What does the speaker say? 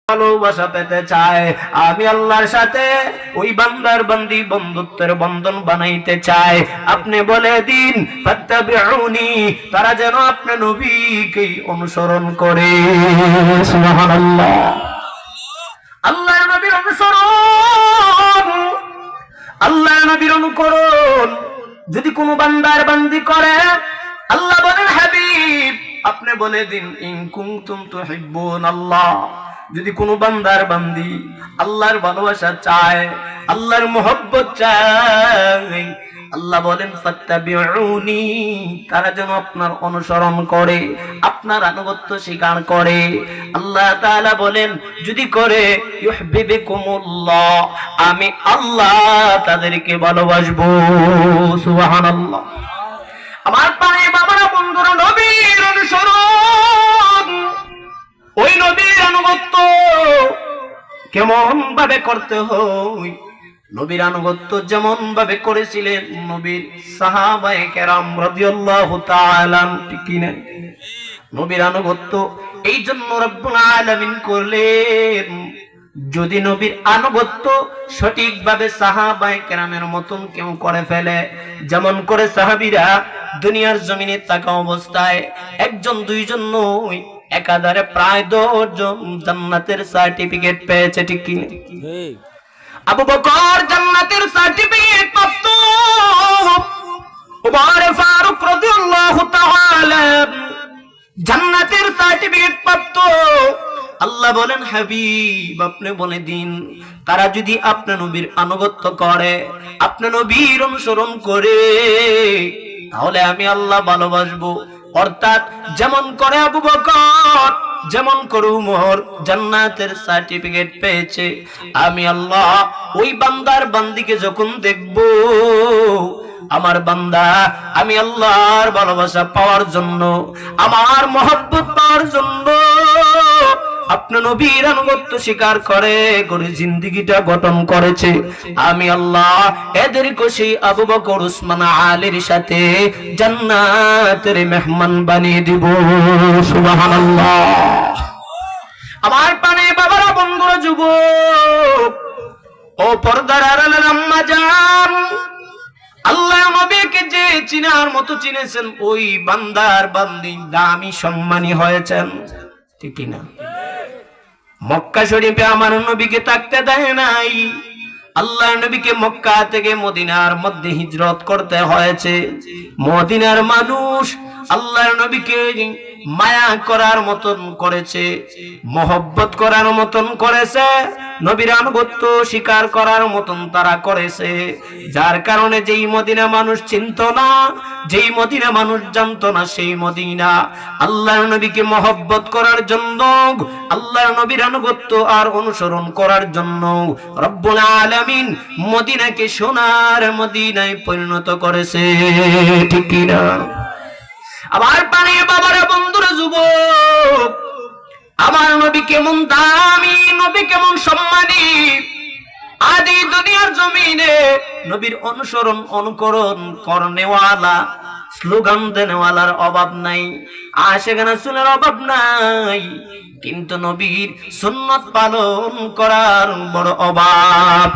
ভালোবাসা পেতে চায়, আমি আল্লাহর সাথে ওই বান্দার বান্দি বন্ধুত্বের বন্ধন বানাইতে চায়, আপনি বলে দিন ফাত্তাবিউনি, তারা যেন আপনার নবীকে অনুসরণ করে। সুবহানাল্লাহ। আল্লাহর নবীর অনুসরণ, আল্লাহর নবীর অনুকরণ যদি কোনো বান্দার বান্দি করে, আল্লাহ বলেন হাবিব আপনি বলে দিন ইন কুনতুম তুহিব্বুনাল্লাহ, যদি কোনো বান্দার বান্দি আল্লাহর ভালোবাসা চায়, আল্লাহর মহব্বত চায়, আল্লাহ বলেন ফাত্তাবিউনি, তারা যেন আপনার অনুসরণ করে, আপনার আনুগত্য স্বীকার করে। আল্লাহ তাআলা বলেন যদি করে ইউহিব্বুকুমুল্লাহ, আমি আল্লাহ তাদেরকে ভালোবাসবো। সুবহানাল্লাহ। আমার পানে বাবারা বন্ধুরা, নবীর অনুসরণ, ওই নবীর আনুগত্য কেমন ভাবে করতে হয়, নবীর আনুগত্য যেমন ভাবে করেছিলেন নবীর সাহাবায়ে কেরাম রাদিয়াল্লাহু তাআলা, ঠিক কি না? নবীর আনুগত্য এই জন্য রব্বুল আলামিন করলেন, যদি নবীর আনুগত্য সঠিকভাবে সাহাবায়ে কেরামের মতন কেউ করে ফেলে, যেমন করে সাহাবীরা দুনিয়ার জমিনে থাকা অবস্থায় একজন দুইজন নয়, একাধারে প্রায় 10 জন জান্নাতের সার্টিফিকেট পেয়েছে, ঠিক কি? আবু বকর জান্নাতের সার্টিফিকেট প্রাপ্ত, ওমর ফারুক রাদিয়াল্লাহু তাআলা জান্নাতের সার্টিফিকেট প্রাপ্ত। আল্লাহ বলেন হাবিব আপনি বলে দিন, তারা যদি আপনার নবীর আনুগত্য করে, আপনার নবীর অনুসরণ করে, তাহলে আমি আল্লাহ ভালোবাসবো। অর্থাৎ যেমন করে আবু বকর, যেমন করে উমর জান্নাতের সার্টিফিকেট পেয়েছে, আমি আল্লাহ ওই বান্দার বান্দিকে যখন দেখব, আমার বান্দা আমি আল্লাহর ভালোবাসা পাওয়ার জন্য, আমার মহব্বত পাওয়ার জন্য আপনার নবীর আনুগত্য স্বীকার করে করে জিন্দেগিটা গঠন করেছে, আমি আল্লাহ এদেরকে সেই আবু বকর উসমান আলীর সাথে জান্নাতের মেহমান বানিয়ে দিব। সুবহানাল্লাহ। আমার পানে বাবারা বন্ধুরা যুবক ও পর্দার আড়ালের আম্মা জান, আল্লাহ নবীকে যে চিনার মতো চিনেছেন, ওই বান্দার বান্দি দামি সম্মানী হয়েছেন, ঠিক না? মক্কা শরীফে আমার নবীকে থাকতে দেয় নাই, আল্লাহ নবীকে মক্কা থেকে মদিনার মধ্যে হিজরত করতে হয়েছে। মদিনার মানুষ আল্লাহ নবীকে মায়া করার মতন করেছে, মহব্বত করার মতন করেছে, নবীর আনুগত্য স্বীকার করার মতন তারা করেছে, যার কারণে যেই মদিনা মানুষ চিনত না, যেই মদিনা মানুষ জানতো না, সেই মদিনা আল্লাহর নবীকে মহব্বত করার জন্য, আল্লাহর নবীর আনুগত্য আর অনুসরণ করার জন্য রব্বুল আলামিন মদিনাকে সোনার মদিনায় পরিণত করেছে, ঠিক কি না? আমার পানে বাবারা বন্ধুরা যুবক, আমার নবী কেমন দামি, নবী কেমন সম্মানী, আদি দুনিয়ার জমিনে নবীর অনুসরণ অনুকরণ করনেওয়ালা, স্লোগান দেনেওয়ালার অভাব নাই, আশিকানা রাসূলের অভাব নাই, কিন্তু নবীর সুন্নাত পালন করার বড় অভাব।